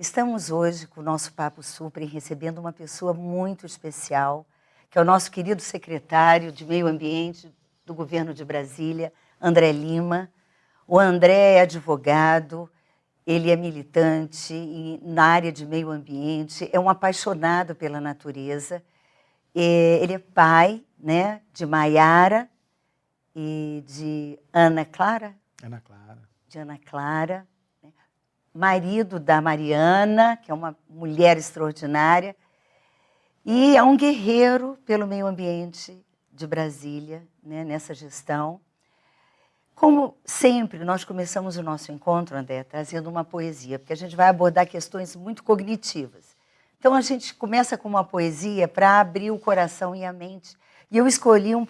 Estamos hoje com o nosso Papo Supra recebendo uma pessoa muito especial, que é o nosso querido secretário de Meio Ambiente do Governo de Brasília, André Lima. O André é advogado, ele é militante na área de meio ambiente, é um apaixonado pela natureza. Ele é pai, né, de Maiara e de Ana Clara. Ana Clara. De Ana Clara. Marido da Mariana, que é uma mulher extraordinária, e é um guerreiro pelo meio ambiente de Brasília, né, nessa gestão. Como sempre, nós começamos o nosso encontro, André, trazendo uma poesia, porque a gente vai abordar questões muito cognitivas. Então, a gente começa com uma poesia para abrir o coração e a mente. E eu escolhi um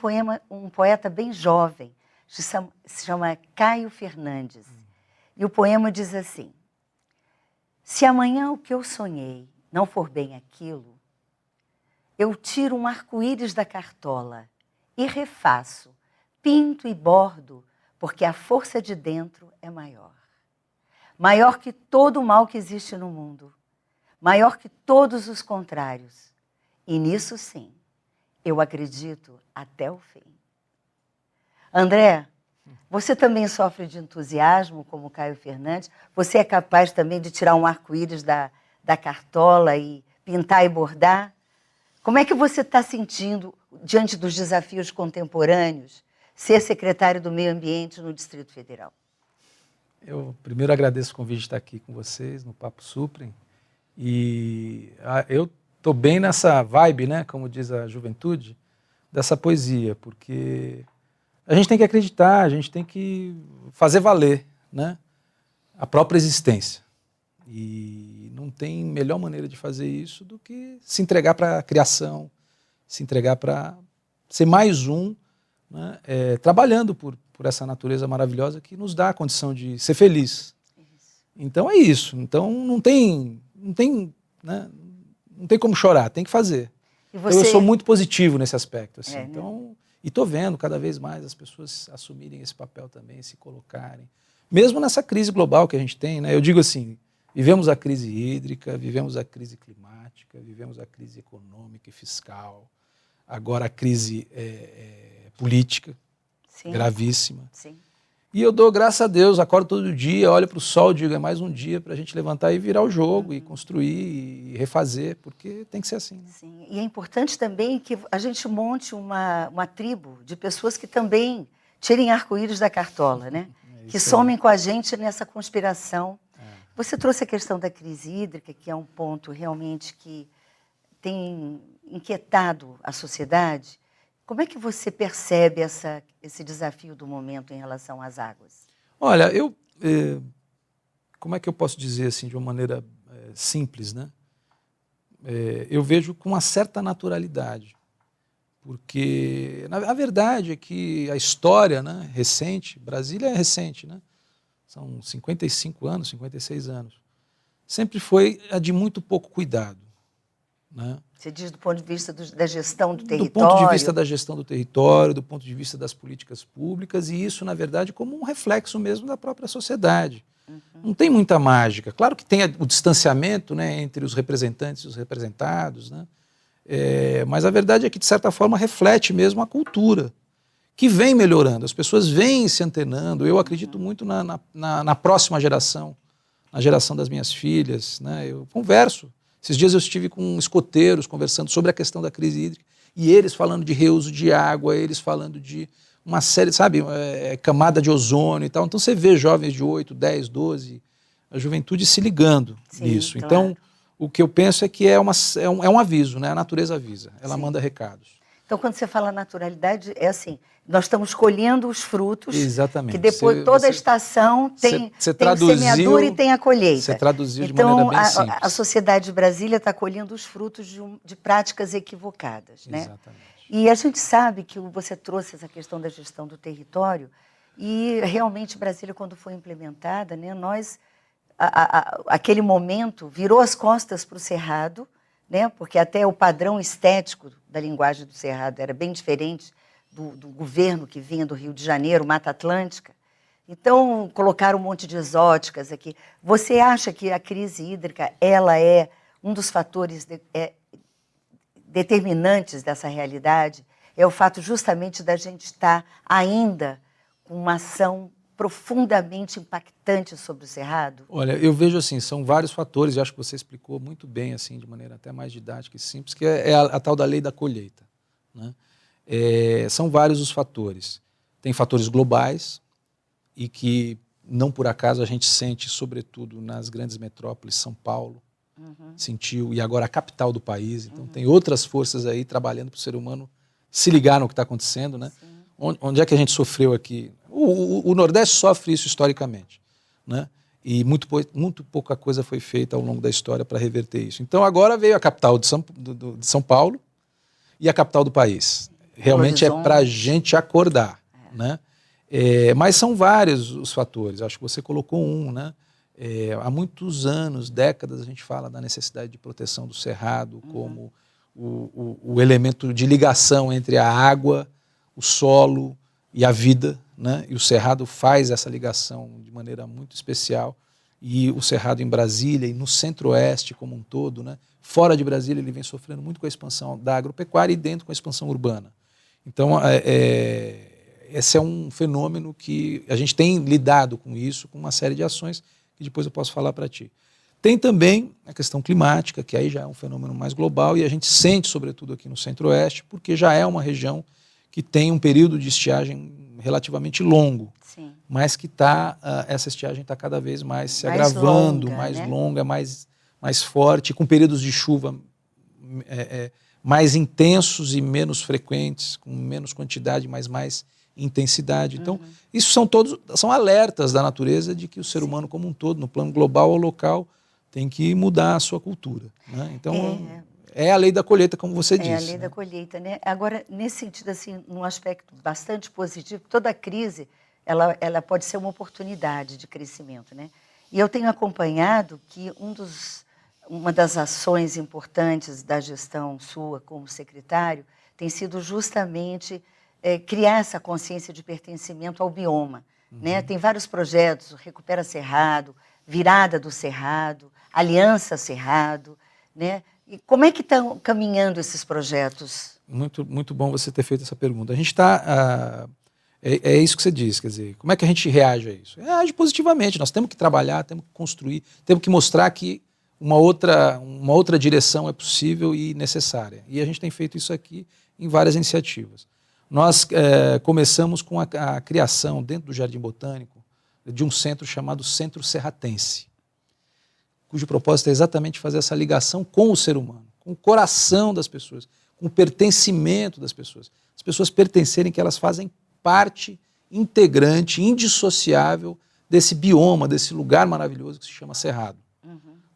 poeta bem jovem, que se chama Caio Fernandes. E o poema diz assim: se amanhã o que eu sonhei não for bem aquilo, eu tiro um arco-íris da cartola e refaço, pinto e bordo, porque a força de dentro é maior. Maior que todo o mal que existe no mundo. Maior que todos os contrários. E nisso, sim, eu acredito até o fim. André, você também sofre de entusiasmo, como o Caio Fernandes? Você é capaz também de tirar um arco-íris da cartola e pintar e bordar? Como é que você está sentindo, diante dos desafios contemporâneos, ser secretário do Meio Ambiente no Distrito Federal? Eu primeiro agradeço o convite de estar aqui com vocês no Papo Suprem. E eu estou bem nessa vibe, né, como diz a juventude, dessa poesia, porque a gente tem que acreditar, a gente tem que fazer valer, né, a própria existência. E não tem melhor maneira de fazer isso do que se entregar para a criação, se entregar para ser mais um, né, trabalhando por essa natureza maravilhosa que nos dá a condição de ser feliz. Então é isso. Então não tem como chorar, tem que fazer. Então, eu sou muito positivo nesse aspecto. Assim. Então, e estou vendo cada vez mais as pessoas assumirem esse papel também, se colocarem. Mesmo nessa crise global que a gente tem, né? Eu digo assim, vivemos a crise hídrica, vivemos a crise climática, vivemos a crise econômica e fiscal, agora a crise política, sim, gravíssima. Sim. E eu dou graças a Deus, acordo todo dia, olho para o sol, digo, é mais um dia para a gente levantar e virar o jogo, e construir, e refazer, porque tem que ser assim. Né? Sim. E é importante também que a gente monte uma tribo de pessoas que também tirem arco-íris da cartola, né? Que somem com a gente nessa conspiração. Você trouxe a questão da crise hídrica, que é um ponto realmente que tem inquietado a sociedade. Como é que você percebe esse desafio do momento em relação às águas? Olha, como é que eu posso dizer assim, de uma maneira simples, né? Eu vejo com uma certa naturalidade, porque a verdade é que a história, né, recente, Brasília é recente, né? São 55 anos, 56 anos, sempre foi a de muito pouco cuidado. Né? Você diz do ponto de vista da gestão do território? Do ponto de vista da gestão do território, do ponto de vista das políticas públicas, e isso, na verdade, como um reflexo mesmo da própria sociedade. Uhum. Não tem muita mágica. Claro que tem o distanciamento, né, entre os representantes e os representados, né? Mas a verdade é que, de certa forma, reflete mesmo a cultura, que vem melhorando. As pessoas vêm se antenando. Eu acredito muito na próxima geração, na geração das minhas filhas. Né? Eu converso. Esses dias eu estive com escoteiros conversando sobre a questão da crise hídrica e eles falando de reuso de água, eles falando de uma série, sabe, camada de ozônio e tal. Então você vê jovens de 8, 10, 12, a juventude se ligando nisso. Claro. Então o que eu penso é que é um aviso, né? A natureza avisa, ela manda recados. Então, quando você fala naturalidade, é assim, nós estamos colhendo os frutos. Exatamente. Que depois toda a estação tem semeadura e tem a colheita. Você traduziu de maneira bem simples. Então, a sociedade de Brasília está colhendo os frutos de práticas equivocadas. Né? Exatamente. E a gente sabe que você trouxe essa questão da gestão do território e realmente Brasília, quando foi implementada, né, aquele momento virou as costas para o Cerrado, né, porque até o padrão estético da linguagem do Cerrado era bem diferente do governo que vinha do Rio de Janeiro, Mata Atlântica. Então, colocaram um monte de exóticas aqui. Você acha que a crise hídrica ela é um dos fatores determinantes dessa realidade? É o fato justamente da gente estar ainda com uma ação profundamente impactante sobre o Cerrado? Olha, eu vejo assim, são vários fatores, eu acho que você explicou muito bem, assim, de maneira até mais didática e simples, que é a tal da lei da colheita, né? São vários os fatores. Tem fatores globais e que, não por acaso, a gente sente, sobretudo nas grandes metrópoles, São Paulo, sentiu, e agora a capital do país, então tem outras forças aí trabalhando para o ser humano se ligar no que está acontecendo, né? Onde é que a gente sofreu aqui? O Nordeste sofre isso historicamente, né? E muito pouca coisa foi feita ao longo da história para reverter isso. Então agora veio a capital de São Paulo e a capital do país. Realmente é para a gente acordar, né? Mas são vários os fatores, acho que você colocou um, né? Há muitos anos, décadas, a gente fala da necessidade de proteção do cerrado como o elemento de ligação entre a água, o solo e a vida, né? E o cerrado faz essa ligação de maneira muito especial. E o cerrado em Brasília e no centro-oeste como um todo, né? Fora de Brasília ele vem sofrendo muito com a expansão da agropecuária e dentro com a expansão urbana. Então, esse é um fenômeno que a gente tem lidado com isso, com uma série de ações que depois eu posso falar para ti. Tem também a questão climática, que aí já é um fenômeno mais global e a gente sente, sobretudo aqui no centro-oeste, porque já é uma região que tem um período de estiagem relativamente longo, Sim. mas que essa estiagem está cada vez mais se agravando, longa, mais né? longa, mais forte, com períodos de chuva mais intensos e menos frequentes, com menos quantidade, mas mais intensidade. Então, isso são alertas da natureza de que o ser humano como um todo, no plano global ou local, tem que mudar a sua cultura, né? Então, é a lei da colheita, como você disse. É a lei da colheita, né? Agora, nesse sentido, assim, num aspecto bastante positivo, toda crise, ela pode ser uma oportunidade de crescimento, né? E eu tenho acompanhado que uma das ações importantes da gestão sua como secretário tem sido justamente criar essa consciência de pertencimento ao bioma, né? Tem vários projetos, Recupera Cerrado, Virada do Cerrado, Aliança Cerrado, né? E como é que estão caminhando esses projetos? Muito, muito bom você ter feito essa pergunta. A gente está... é isso que você disse, quer dizer, como é que a gente reage a isso? Reage positivamente, nós temos que trabalhar, temos que construir, temos que mostrar que uma outra direção é possível e necessária. E a gente tem feito isso aqui em várias iniciativas. Nós começamos com a criação, dentro do Jardim Botânico, de um centro chamado Centro Serratense, cujo propósito é exatamente fazer essa ligação com o ser humano, com o coração das pessoas, com o pertencimento das pessoas. As pessoas pertencerem que elas fazem parte integrante, indissociável desse bioma, desse lugar maravilhoso que se chama Cerrado.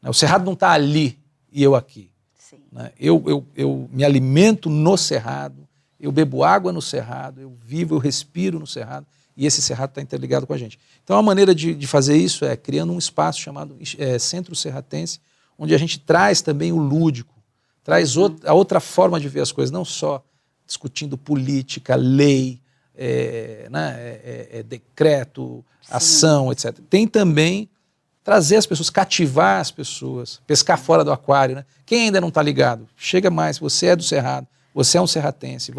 O Cerrado não está ali e eu aqui. Sim. Né? Eu me alimento no Cerrado, eu bebo água no Cerrado, eu vivo, eu respiro no Cerrado, e esse Cerrado está interligado com a gente. Então a maneira de fazer isso é criando um espaço chamado Centro Serratense, onde a gente traz também o lúdico, traz a outra forma de ver as coisas, não só discutindo política, lei, decreto, ação, etc. Tem também trazer as pessoas, cativar as pessoas, pescar fora do aquário, né? Quem ainda não está ligado, chega mais, você é do Cerrado, você é um serratense.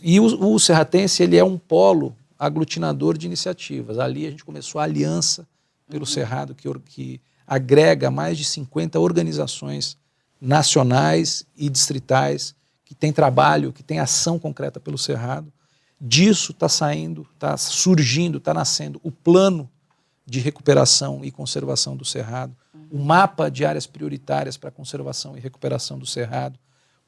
E o serratense ele é um polo aglutinador de iniciativas. Ali a gente começou a Aliança pelo Cerrado, que agrega mais de 50 organizações nacionais e distritais que têm trabalho, que têm ação concreta pelo Cerrado. Disso está surgindo, está nascendo o plano de recuperação e conservação do Cerrado, o mapa de áreas prioritárias para conservação e recuperação do Cerrado,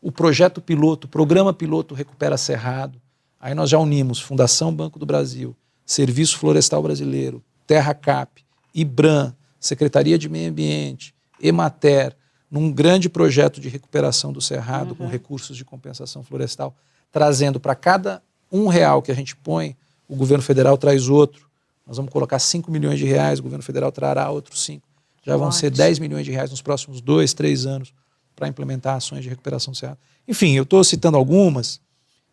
o projeto piloto, o programa piloto Recupera Cerrado. Aí nós já unimos Fundação Banco do Brasil, Serviço Florestal Brasileiro, TerraCap, IBRAM, Secretaria de Meio Ambiente, Emater, num grande projeto de recuperação do Cerrado com recursos de compensação florestal, trazendo para cada R$1 que a gente põe, o governo federal traz outro. Nós vamos colocar 5 milhões de reais, o governo federal trará outros 5. Já vão ser 10 milhões de reais nos próximos 2, 3 anos para implementar ações de recuperação do Cerrado. Enfim, eu estou citando algumas.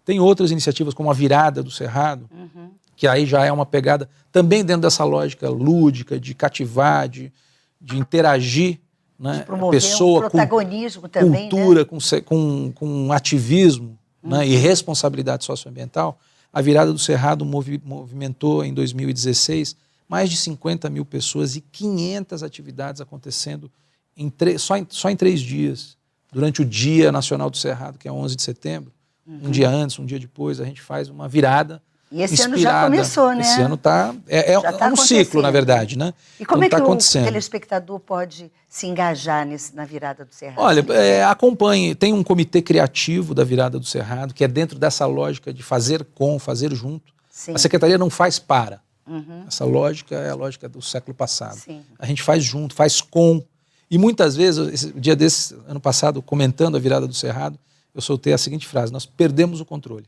Tem outras iniciativas como a Virada do Cerrado, que aí já é uma pegada também dentro dessa lógica lúdica, de cativar, de interagir, né? De promover pessoa, um protagonismo também, cultura, né? com ativismo, né? E responsabilidade socioambiental. A virada do Cerrado movimentou em 2016 mais de 50 mil pessoas e 500 atividades acontecendo só em 3 dias. Durante o Dia Nacional do Cerrado, que é 11 de setembro, um dia antes, um dia depois, a gente faz uma virada E esse inspirada. ano já começou, né? Esse ano está... Já tá um ciclo, na verdade, né? E como então, é que o acontecendo. telespectador pode se engajar na virada do Cerrado? Olha, acompanhe. Tem um comitê criativo da virada do Cerrado, que é dentro dessa lógica de fazer junto. Sim. A Secretaria não faz para. Uhum. Essa lógica é a lógica do século passado. Sim. A gente faz junto, faz com. E muitas vezes, o dia desse, ano passado, comentando a virada do Cerrado, eu soltei a seguinte frase: nós perdemos o controle.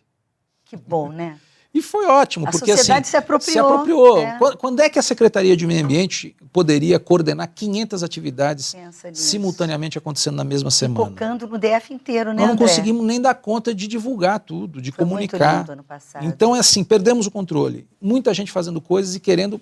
Que bom, né? E foi ótimo, porque assim... A sociedade se apropriou. Se apropriou. É. Quando é que a Secretaria de Meio Ambiente poderia coordenar 500 atividades simultaneamente acontecendo na mesma semana? Focando no DF inteiro, né, Nós não André? conseguimos nem dar conta de divulgar tudo, de comunicar. Muito lindo ano passado. Então é assim, perdemos o controle. Muita gente fazendo coisas e querendo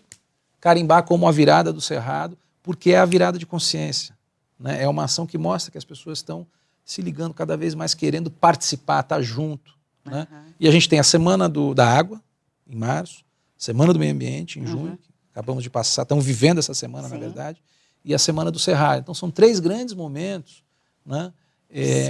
carimbar como a virada do Cerrado, porque é a virada de consciência, né? É uma ação que mostra que as pessoas estão se ligando cada vez mais, querendo participar, estar junto. Né? E a gente tem a Semana da Água, em março, Semana do Meio Ambiente, em junho, que acabamos de passar, estamos vivendo essa semana, na verdade, e a Semana do Cerrado. Então são 3 grandes momentos, né?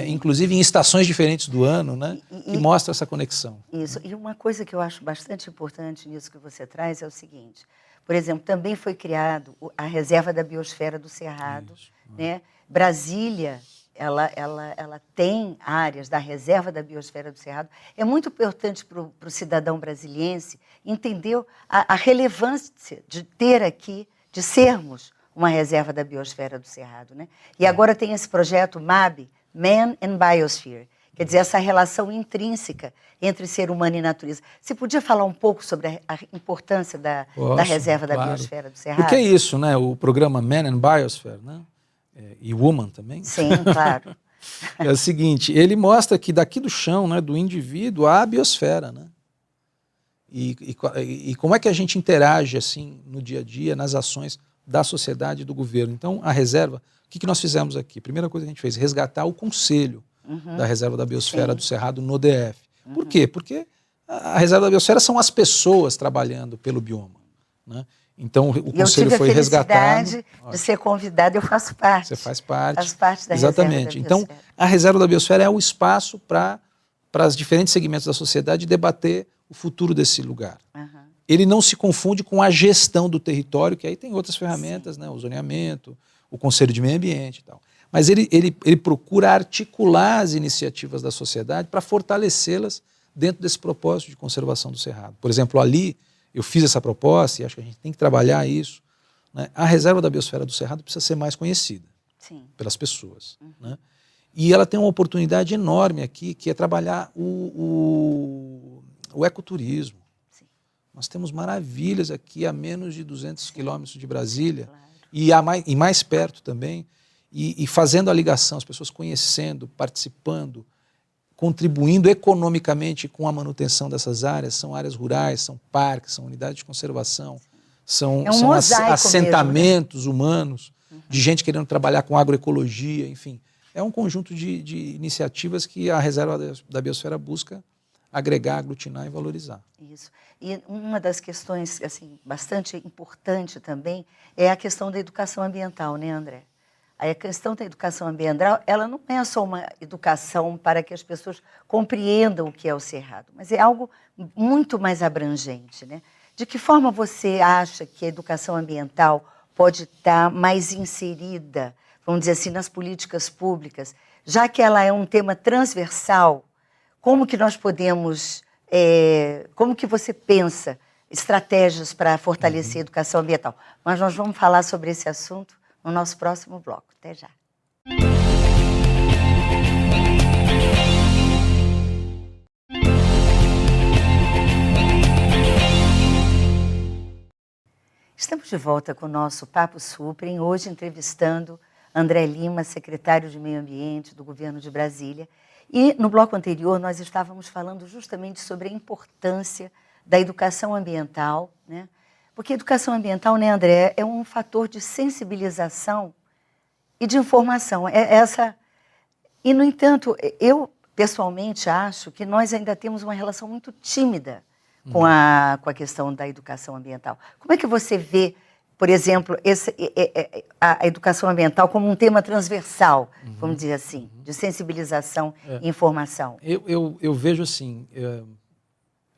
Inclusive em estações diferentes do ano, né? Que mostra essa conexão. Isso. E uma coisa que eu acho bastante importante nisso que você traz é o seguinte: por exemplo, também foi criado a Reserva da Biosfera do Cerrado, né? Brasília, ela tem áreas da Reserva da Biosfera do Cerrado. É muito importante para o cidadão brasiliense entender a relevância de ter aqui, de sermos uma reserva da Biosfera do Cerrado, né? E agora tem esse projeto MAB, Man and Biosphere, quer dizer, essa relação intrínseca entre ser humano e natureza. Você podia falar um pouco sobre a importância da Reserva da Biosfera do Cerrado? Porque é isso, né? O programa Man and Biosphere, né? E Woman também. Sim, claro. É o seguinte, ele mostra que daqui do chão, né, do indivíduo, há a biosfera, né? E como é que a gente interage assim no dia a dia, nas ações da sociedade e do governo. Então, a reserva, o que nós fizemos aqui? Primeira coisa que a gente fez, resgatar o conselho da Reserva da Biosfera do Cerrado no DF. Por quê? Porque a Reserva da Biosfera são as pessoas trabalhando pelo bioma, né? Então, o conselho foi resgatado. Eu tive a felicidade de ser convidada, eu faço parte. Você faz parte. Faz parte da Exatamente. Reserva da Biosfera. Então, a Reserva da Biosfera é o espaço para os diferentes segmentos da sociedade debater o futuro desse lugar. Ele não se confunde com a gestão do território, que aí tem outras ferramentas, né? O zoneamento, o Conselho de Meio Ambiente e tal. Mas ele procura articular as iniciativas da sociedade para fortalecê-las dentro desse propósito de conservação do Cerrado. Por exemplo, ali eu fiz essa proposta e acho que a gente tem que trabalhar isso, né? A Reserva da Biosfera do Cerrado precisa ser mais conhecida pelas pessoas, né? E ela tem uma oportunidade enorme aqui, que é trabalhar o ecoturismo. Nós temos maravilhas aqui a menos de 200 quilômetros de Brasília, e mais perto também, e fazendo a ligação, as pessoas conhecendo, participando, contribuindo economicamente com a manutenção dessas áreas. São áreas rurais, são parques, são unidades de conservação, são assentamentos humanos, de gente querendo trabalhar com agroecologia, enfim. É um conjunto de iniciativas que a Reserva da Biosfera busca agregar, aglutinar e valorizar. Isso. E uma das questões assim, bastante importante também é a questão da educação ambiental, né, André? A questão da educação ambiental, ela não é só uma educação para que as pessoas compreendam o que é o Cerrado, mas é algo muito mais abrangente, né? De que forma você acha que a educação ambiental pode estar mais inserida, vamos dizer assim, nas políticas públicas, já que ela é um tema transversal? Como que nós podemos, como que você pensa estratégias para fortalecer a educação ambiental? Mas nós vamos falar sobre esse assunto no nosso próximo bloco. Até já. Estamos de volta com o nosso Papo Suprem, hoje entrevistando André Lima, secretário de Meio Ambiente do Governo de Brasília. E no bloco anterior nós estávamos falando justamente sobre a importância da educação ambiental, né? Porque a educação ambiental, né, André, é um fator de sensibilização e de informação. E, no entanto, eu pessoalmente acho que nós ainda temos uma relação muito tímida com a questão da educação ambiental. Como é que você vê, por exemplo, a educação ambiental como um tema transversal, vamos dizer assim, de sensibilização e informação? Eu vejo assim,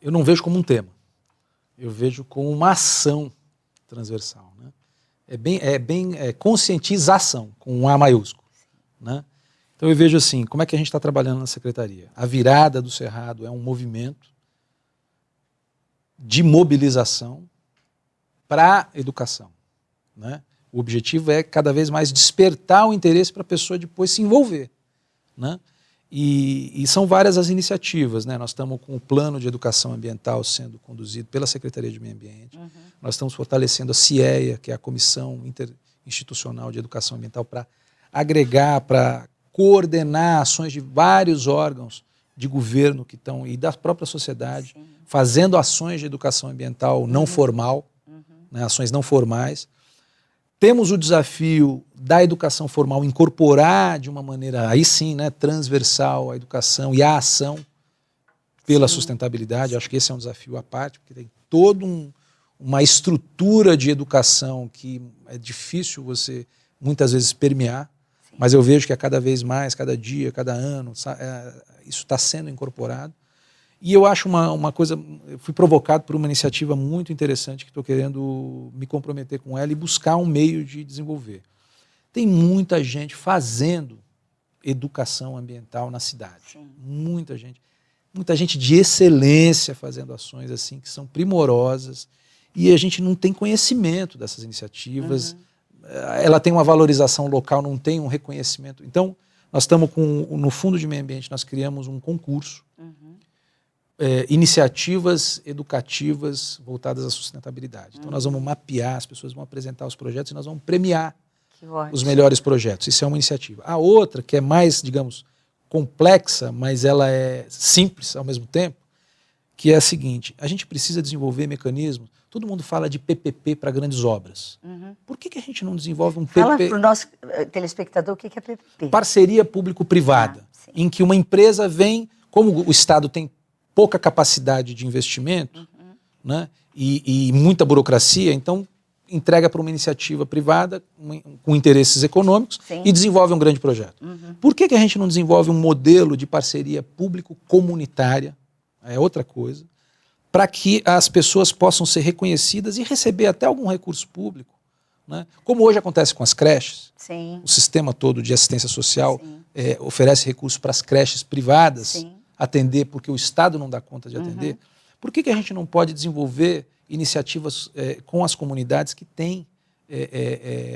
eu não vejo como um tema, eu vejo como uma ação transversal, né? É bem conscientização, com um A maiúsculo, né? Então eu vejo assim, como é que a gente está trabalhando na secretaria? A virada do Cerrado é um movimento de mobilização para a educação, né? O objetivo é cada vez mais despertar o interesse para a pessoa depois se envolver, né? E são várias as iniciativas, né? Nós estamos com o plano de educação ambiental sendo conduzido pela Secretaria de Meio Ambiente, nós estamos fortalecendo a CIEA, que é a Comissão Interinstitucional de Educação Ambiental, para agregar, para coordenar ações de vários órgãos de governo que estão, e da própria sociedade, fazendo ações de educação ambiental não formal, né, ações não formais. Temos o desafio da educação formal incorporar de uma maneira, aí sim, né, transversal a educação e a ação pela sustentabilidade. Acho que esse é um desafio à parte, porque tem toda uma estrutura de educação que é difícil você, muitas vezes, permear. Mas eu vejo que a cada vez mais, cada dia, cada ano, isso está sendo incorporado. E eu acho uma coisa, eu fui provocado por uma iniciativa muito interessante que estou querendo me comprometer com ela e buscar um meio de desenvolver. Tem muita gente fazendo educação ambiental na cidade. Muita gente de excelência fazendo ações assim que são primorosas e a gente não tem conhecimento dessas iniciativas. Ela tem uma valorização local, não tem um reconhecimento. Então, nós estamos no Fundo de Meio Ambiente, nós criamos um concurso, iniciativas educativas voltadas à sustentabilidade. Então, nós vamos mapear, as pessoas vão apresentar os projetos e nós vamos premiar os melhores projetos. Isso é uma iniciativa. A outra, que é mais, digamos, complexa, mas ela é simples ao mesmo tempo, que é a seguinte: a gente precisa desenvolver mecanismos. Todo mundo fala de PPP para grandes obras. Por que a gente não desenvolve um PPP? Fala para o nosso telespectador o que é PPP. Parceria público-privada, em que uma empresa vem, como o Estado tem pouca capacidade de investimento, né, e muita burocracia, então entrega para uma iniciativa privada com interesses econômicos e desenvolve um grande projeto. Por que a gente não desenvolve um modelo de parceria público-comunitária? É outra coisa. Para que as pessoas possam ser reconhecidas e receber até algum recurso público, né? Como hoje acontece com as creches. O sistema todo de assistência social oferece recursos para as creches privadas atender, porque o Estado não dá conta de atender. Por que a gente não pode desenvolver iniciativas com as comunidades que têm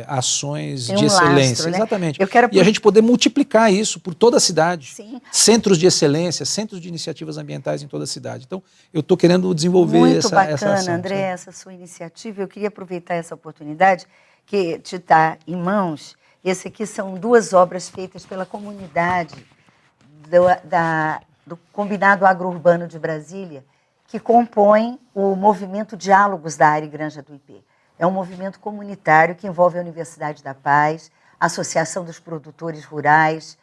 ações de excelência? Lastro, né? Exatamente. E a gente poder multiplicar isso por toda a cidade. Centros de excelência, centros de iniciativas ambientais em toda a cidade. Então, eu estou querendo desenvolver essa ação. Muito bacana, André, essa sua iniciativa. Eu queria aproveitar essa oportunidade que te está em mãos. Esse aqui são 2 obras feitas pela comunidade do Combinado Agro-Urbano de Brasília, que compõem o movimento Diálogos da Área Granja do IP. É um movimento comunitário que envolve a Universidade da Paz, a Associação dos Produtores Rurais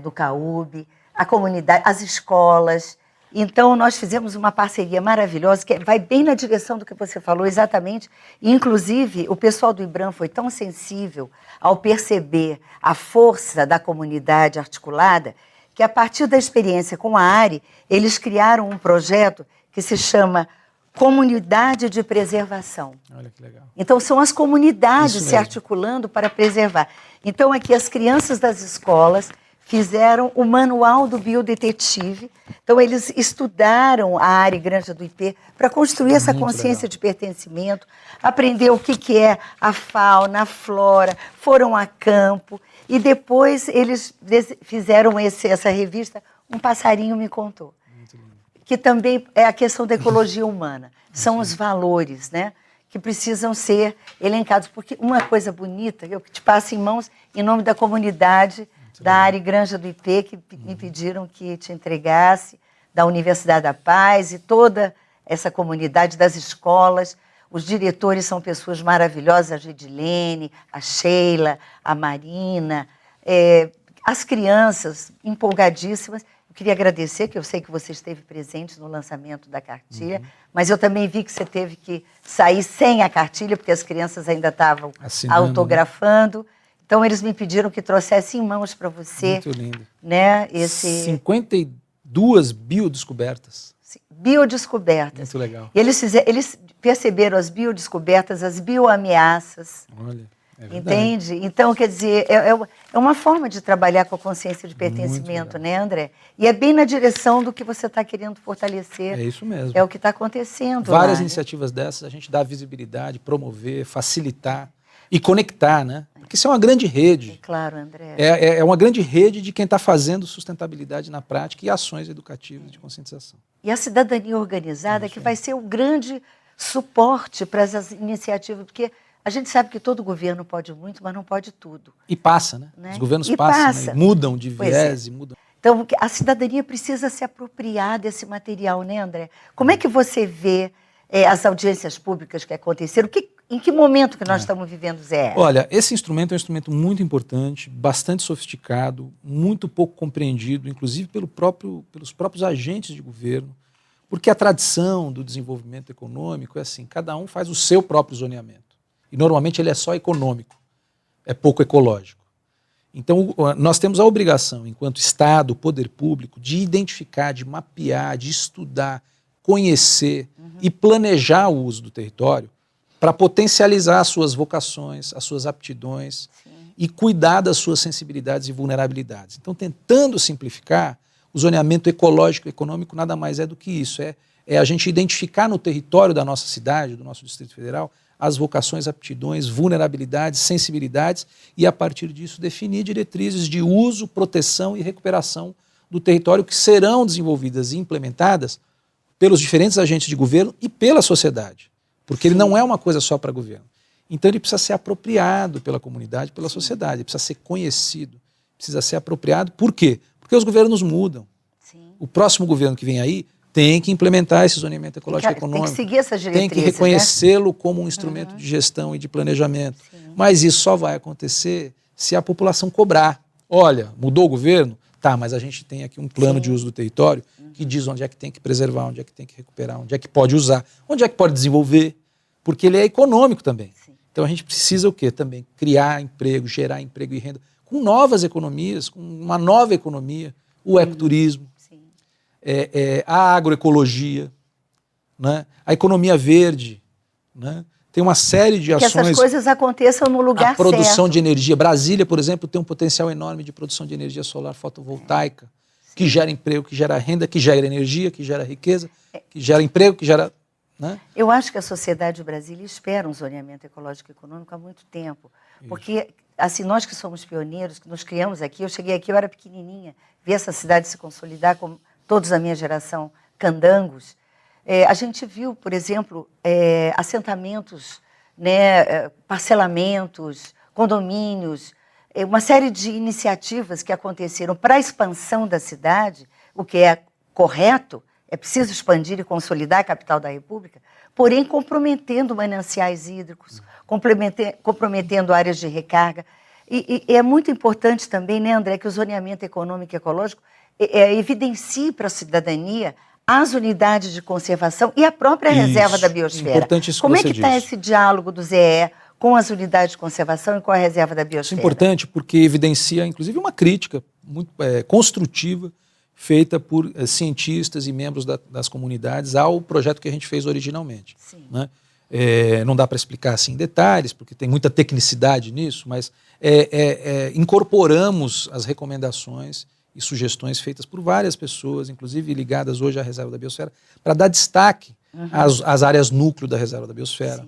do CAUB, a comunidade, as escolas. Então, nós fizemos uma parceria maravilhosa, que vai bem na direção do que você falou, exatamente. Inclusive, o pessoal do IBRAM foi tão sensível ao perceber a força da comunidade articulada, que a partir da experiência com a ARI, eles criaram um projeto que se chama Comunidade de Preservação. Olha que legal. Então, são as comunidades se articulando para preservar. Então, aqui as crianças das escolas fizeram o manual do biodetetive. Então, eles estudaram a área Granja do IP para construir essa consciência de pertencimento, aprender o que é a fauna, a flora, foram a campo e depois eles fizeram essa revista Um Passarinho Me Contou, que também é a questão da ecologia humana. São os valores, né, que precisam ser elencados. Porque uma coisa bonita, eu te passo em mãos, em nome da comunidade da área Granja do IP, que me pediram que te entregasse, da Universidade da Paz e toda essa comunidade das escolas. Os diretores são pessoas maravilhosas, a Gedilene, a Sheila, a Marina, as crianças empolgadíssimas. Eu queria agradecer, que eu sei que você esteve presente no lançamento da cartilha, mas eu também vi que você teve que sair sem a cartilha, porque as crianças ainda estavam autografando. Então, eles me pediram que trouxesse em mãos para você. Muito lindo. Né, 52 biodescobertas. Biodescobertas. Muito legal. E eles perceberam as biodescobertas, as bioameaças. Olha, é verdade. Entende? Então, quer dizer, é uma forma de trabalhar com a consciência de pertencimento, né, André? E é bem na direção do que você está querendo fortalecer. É isso mesmo. É o que está acontecendo. Várias lá, iniciativas dessas, a gente dá visibilidade, promover, facilitar e conectar, né? Porque isso é uma grande rede. Claro, André. É uma grande rede de quem está fazendo sustentabilidade na prática e ações educativas de conscientização. E a cidadania organizada que vai ser o grande suporte para essas iniciativas, porque a gente sabe que todo governo pode muito, mas não pode tudo. E passa, né? Os governos passam, né? Mudam de viés e mudam. Então, a cidadania precisa se apropriar desse material, né, André? Como é que você vê as audiências públicas que aconteceram? Em que momento que nós estamos vivendo, Zé? Olha, esse instrumento é um instrumento muito importante, bastante sofisticado, muito pouco compreendido, inclusive pelos próprios agentes de governo, porque a tradição do desenvolvimento econômico é assim, cada um faz o seu próprio zoneamento. E normalmente ele é só econômico, é pouco ecológico. Então nós temos a obrigação, enquanto Estado, poder público, de identificar, de mapear, de estudar, conhecer e planejar o uso do território para potencializar as suas vocações, as suas aptidões e cuidar das suas sensibilidades e vulnerabilidades. Então, tentando simplificar, o zoneamento ecológico e econômico nada mais é do que isso. É a gente identificar no território da nossa cidade, do nosso Distrito Federal, as vocações, aptidões, vulnerabilidades, sensibilidades e, a partir disso, definir diretrizes de uso, proteção e recuperação do território que serão desenvolvidas e implementadas pelos diferentes agentes de governo e pela sociedade. Porque ele não é uma coisa só para governo. Então ele precisa ser apropriado pela comunidade, pela sociedade, ele precisa ser conhecido, precisa ser apropriado. Por quê? Porque os governos mudam. O próximo governo que vem aí tem que implementar esse zoneamento ecológico e econômico. Tem que seguir essas diretrizes, tem que reconhecê-lo como um instrumento de gestão e de planejamento. Mas isso só vai acontecer se a população cobrar. Olha, mudou o governo? Tá, mas a gente tem aqui um plano de uso do território que diz onde é que tem que preservar, onde é que tem que recuperar, onde é que pode usar, onde é que pode desenvolver, porque ele é econômico também. Então a gente precisa o quê? Também criar emprego, gerar emprego e renda, com novas economias, com uma nova economia, o ecoturismo, a agroecologia, né? A economia verde, né? Tem uma série de ações... Que essas coisas aconteçam no lugar certo. A produção de energia. Brasília, por exemplo, tem um potencial enorme de produção de energia solar fotovoltaica, que gera emprego, que gera renda, que gera energia, que gera riqueza, que gera emprego, que gera... Né? Eu acho que a sociedade de Brasília espera um zoneamento ecológico e econômico há muito tempo. Porque, assim, nós que somos pioneiros, que nos criamos aqui, eu cheguei aqui, eu era pequenininha, vi essa cidade se consolidar, como todos da minha geração, candangos. A gente viu, por exemplo, assentamentos, né, parcelamentos, condomínios, uma série de iniciativas que aconteceram para a expansão da cidade, o que é correto, é preciso expandir e consolidar a capital da República, porém comprometendo mananciais hídricos, comprometendo áreas de recarga. E é muito importante também, né, André, que o zoneamento econômico e ecológico evidencie para a cidadania as unidades de conservação e a própria reserva da biosfera. Importante isso que Como você é que está esse diálogo do ZEE com as unidades de conservação e com a reserva da biosfera? Isso é importante porque evidencia, inclusive, uma crítica muito construtiva feita por cientistas e membros das comunidades ao projeto que a gente fez originalmente. Né? Não dá para explicar assim em detalhes, porque tem muita tecnicidade nisso, mas incorporamos as recomendações e sugestões feitas por várias pessoas, inclusive ligadas hoje à Reserva da Biosfera, para dar destaque às áreas núcleo da Reserva da Biosfera.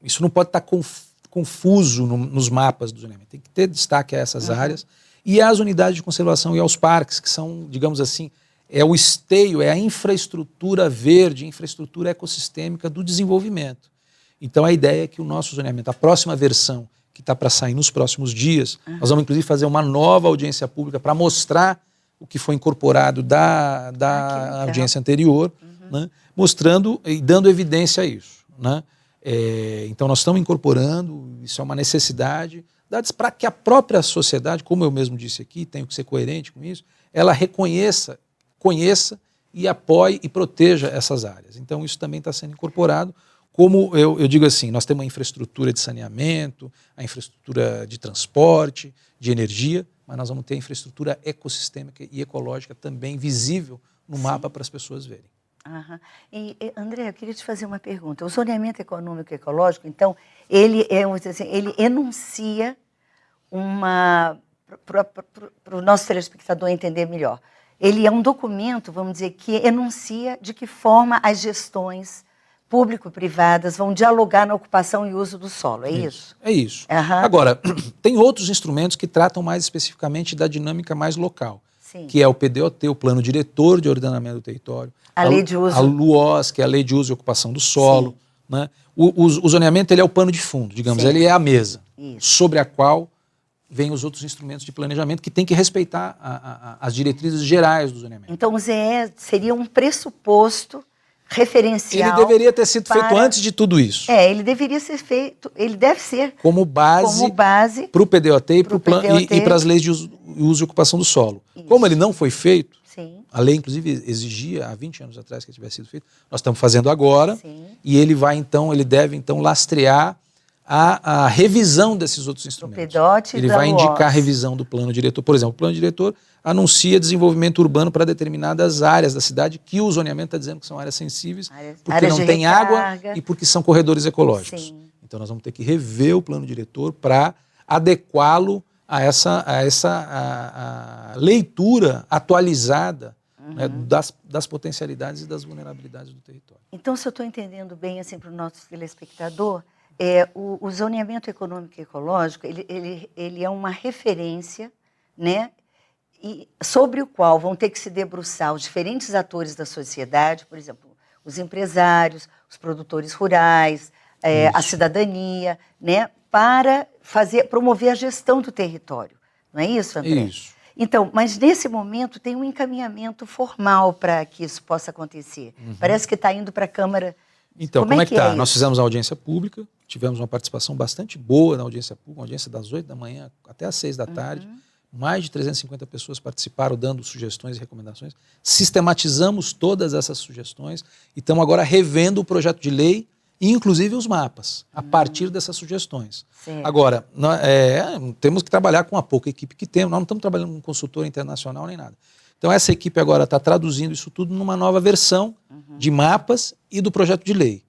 Isso não pode estar confuso nos mapas do zoneamento. Tem que ter destaque a essas áreas e às unidades de conservação e aos parques, que são, digamos assim, é o esteio, é a infraestrutura verde, infraestrutura ecossistêmica do desenvolvimento. Então a ideia é que o nosso zoneamento, a próxima versão, que está para sair nos próximos dias, nós vamos inclusive fazer uma nova audiência pública para mostrar o que foi incorporado da audiência anterior, né? mostrando e dando evidência a isso, né? Então nós estamos incorporando, isso é uma necessidade, dados para que a própria sociedade, como eu mesmo disse aqui, tenho que ser coerente com isso, ela reconheça, conheça e apoie e proteja essas áreas. Então isso também está sendo incorporado, como eu digo assim, nós temos a infraestrutura de saneamento, a infraestrutura de transporte, de energia, mas nós vamos ter a infraestrutura ecossistêmica e ecológica também visível no mapa para as pessoas verem. Aham. André, eu queria te fazer uma pergunta. O zoneamento econômico e ecológico, então, ele ele enuncia para o nosso telespectador entender melhor. Ele é um documento, vamos dizer, que enuncia de que forma as gestões público-privadas vão dialogar na ocupação e uso do solo, é isso? É isso. Uhum. Agora, tem outros instrumentos que tratam mais especificamente da dinâmica mais local. Sim. Que é o PDOT, o Plano Diretor de Ordenamento do Território. A Lei de Uso. A LUOS, que é a Lei de Uso e Ocupação do Solo. Né? O zoneamento ele é o pano de fundo, digamos, Sim. ele é a mesa Isso. sobre a qual vêm os outros instrumentos de planejamento que tem que respeitar as diretrizes gerais do zoneamento. Então o ZE seria um pressuposto referencial. Ele deveria ter sido feito antes de tudo isso. Ele deveria ser feito, ele deve ser como base para o PDOT e para as leis de uso e ocupação do solo. Isso. Como ele não foi feito, sim, a lei inclusive exigia há 20 anos atrás que tivesse sido feito, nós estamos fazendo agora, sim, e ele deve então lastrear a revisão desses outros instrumentos. Ele vai indicar a revisão do plano diretor. Por exemplo, o plano diretor anuncia desenvolvimento urbano para determinadas áreas da cidade que o zoneamento está dizendo que são áreas sensíveis, porque não tem água e porque são corredores ecológicos. Sim. Então nós vamos ter que rever o plano diretor para adequá-lo a essa leitura atualizada, né, das potencialidades e das vulnerabilidades do território. Então, se eu estou entendendo bem assim, para o nosso telespectador, o zoneamento econômico e ecológico ele é uma referência, né, e sobre o qual vão ter que se debruçar os diferentes atores da sociedade, por exemplo, os empresários, os produtores rurais, a cidadania, né, para promover a gestão do território. Não é isso, André? Isso. Então, mas nesse momento tem um encaminhamento formal para que isso possa acontecer. Parece que está indo para a Câmara. Então, como é que está? Nós fizemos a audiência pública, tivemos uma participação bastante boa na audiência pública, uma audiência das 8 da manhã até às 6 da tarde. Mais de 350 pessoas participaram dando sugestões e recomendações. Sistematizamos todas essas sugestões e estamos agora revendo o projeto de lei e inclusive os mapas, a partir dessas sugestões. Certo. Agora, temos que trabalhar com a pouca equipe que temos, nós não estamos trabalhando com consultor internacional nem nada. Então essa equipe agora está traduzindo isso tudo numa nova versão de mapas e do projeto de lei.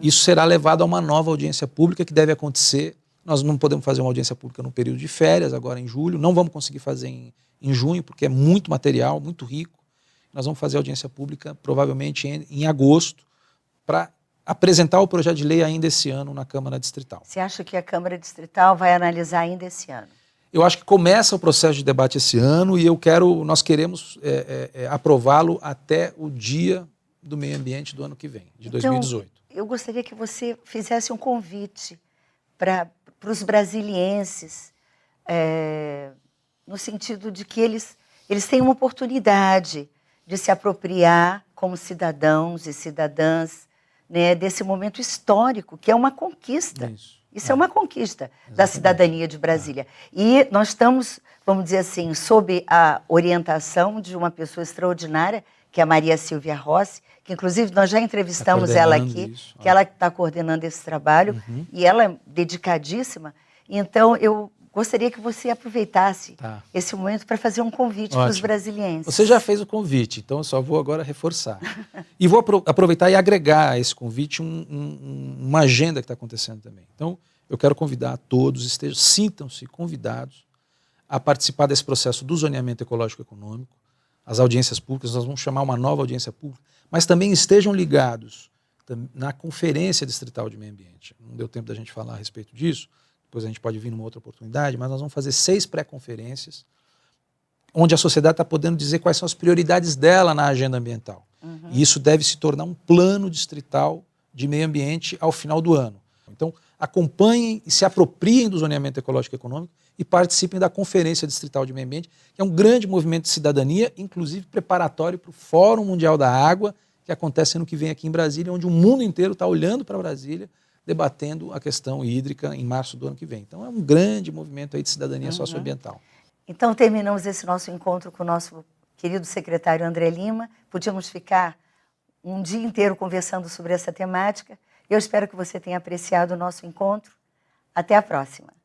Isso será levado a uma nova audiência pública que deve acontecer. Nós não podemos fazer uma audiência pública no período de férias, agora em julho, não vamos conseguir fazer em junho, porque é muito material, muito rico. Nós vamos fazer audiência pública provavelmente em agosto, para apresentar o projeto de lei ainda esse ano na Câmara Distrital. Você acha que a Câmara Distrital vai analisar ainda esse ano? Eu acho que começa o processo de debate esse ano e nós queremos aprová-lo até o Dia do Meio Ambiente do ano que vem, de 2018. Eu gostaria que você fizesse um convite para os brasilienses, no sentido de que eles têm uma oportunidade de se apropriar como cidadãos e cidadãs, né, desse momento histórico, que é uma conquista. Isso é uma conquista da cidadania de Brasília. E nós estamos, vamos dizer assim, sob a orientação de uma pessoa extraordinária, que é a Maria Silvia Rossi, que inclusive nós já entrevistamos ela aqui, que ela está coordenando esse trabalho, e ela é dedicadíssima. Então, eu gostaria que você aproveitasse esse momento para fazer um convite para os brasilienses. Você já fez o convite, então eu só vou agora reforçar. E vou aproveitar e agregar a esse convite uma agenda que está acontecendo também. Então, eu quero convidar a todos, sintam-se convidados a participar desse processo do zoneamento ecológico e econômico, as audiências públicas, nós vamos chamar uma nova audiência pública, mas também estejam ligados na Conferência Distrital de Meio Ambiente. Não deu tempo da gente falar a respeito disso, depois a gente pode vir numa outra oportunidade, mas nós vamos fazer 6 pré-conferências, onde a sociedade está podendo dizer quais são as prioridades dela na agenda ambiental. E isso deve se tornar um plano distrital de meio ambiente ao final do ano. Então, acompanhem e se apropriem do zoneamento ecológico e econômico e participem da Conferência Distrital de Meio Ambiente, que é um grande movimento de cidadania, inclusive preparatório para o Fórum Mundial da Água, que acontece ano que vem aqui em Brasília, onde o mundo inteiro está olhando para Brasília, debatendo a questão hídrica em março do ano que vem. Então é um grande movimento aí de cidadania socioambiental. Então terminamos esse nosso encontro com o nosso querido secretário André Lima. Podíamos ficar um dia inteiro conversando sobre essa temática. Eu espero que você tenha apreciado o nosso encontro. Até a próxima.